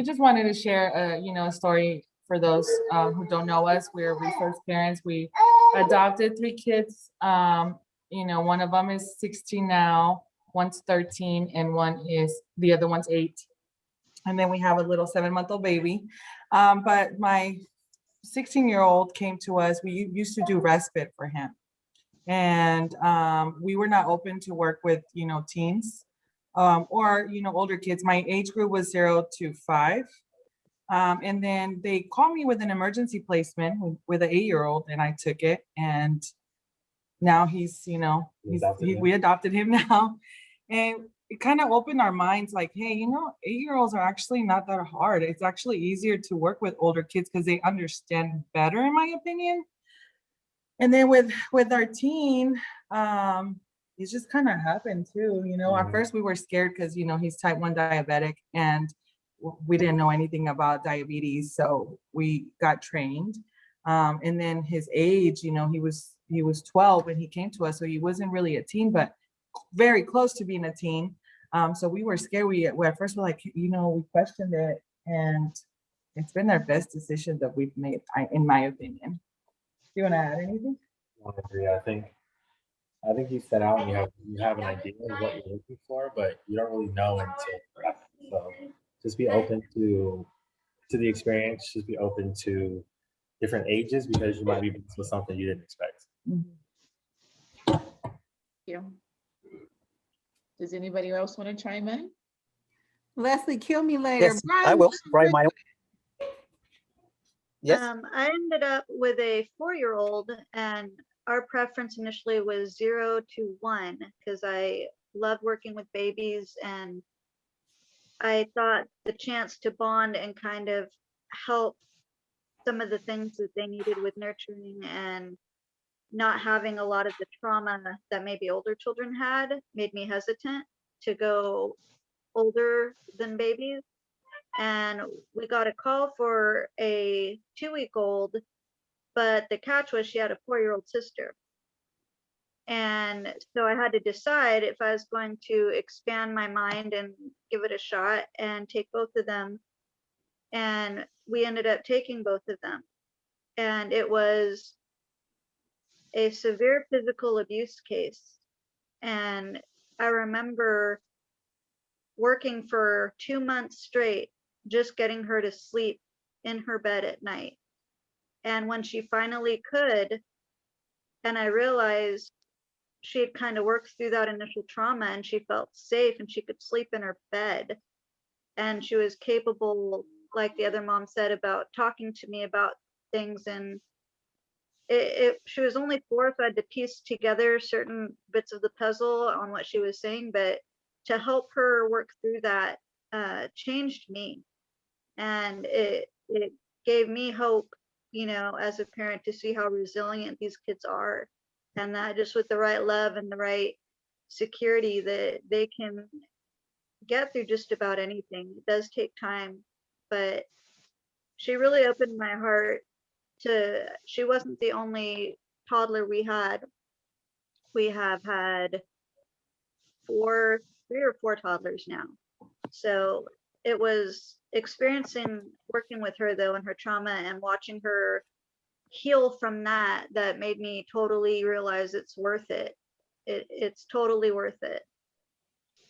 we just wanted to share a story for those who don't know us. We're resource parents. We adopted 3 kids. One of them is 16 now, one's 13, and the other one's 8. And then we have a little 7-month-old baby. But my 16-year-old came to us. We used to do respite for him. And we were not open to work with, teens or, older kids. My age group was 0 to 5. And then they called me with an emergency placement with an 8-year-old, and I took it. And now we adopted him now. And it kind of opened our minds like, hey, 8-year-olds are actually not that hard. It's actually easier to work with older kids because they understand better, in my opinion. And then with our teen, it just kind of happened too. At first we were scared because, he's type 1 diabetic, and we didn't know anything about diabetes. So we got trained. And then his age, he was 12 when he came to us. So he wasn't really a teen, but very close to being a teen. So we were scared. We at first were like, we questioned it, and it's been our best decision that we've made, in my opinion. Do you want to add anything? I agree. I think you set out and you have an idea of what you're looking for, but you don't really know until. So just be open to the experience. Just be open to different ages, because you might be blessed with something you didn't expect. Mm-hmm. Thank you. Does anybody else want to chime in? Leslie, kill me later. Yes, I will. Brian, yes. I ended up with a 4-year-old, and our preference initially was 0 to 1 because I loved working with babies, and I thought the chance to bond and kind of help some of the things that they needed with nurturing and not having a lot of the trauma that maybe older children had made me hesitant to go older than babies. And we got a call for a 2-week-old, but the catch was she had a 4-year-old sister. And so I had to decide if I was going to expand my mind and give it a shot and take both of them. And we ended up taking both of them. And it was a severe physical abuse case. And I remember working for 2 months straight, just getting her to sleep in her bed at night. And when she finally could, and I realized she had kind of worked through that initial trauma and she felt safe and she could sleep in her bed. And she was capable, like the other mom said, about talking to me about things. And she was only 4, so I had to piece together certain bits of the puzzle on what she was saying. But to help her work through that changed me. And it gave me hope, as a parent, to see how resilient these kids are. And that just with the right love and the right security that they can get through just about anything. It does take time, but she really opened my heart to, she wasn't the only toddler we had. We have had 3 or 4 toddlers now. So it was experiencing working with her though and her trauma and watching her heal from that made me totally realize it's worth it. It's totally worth it.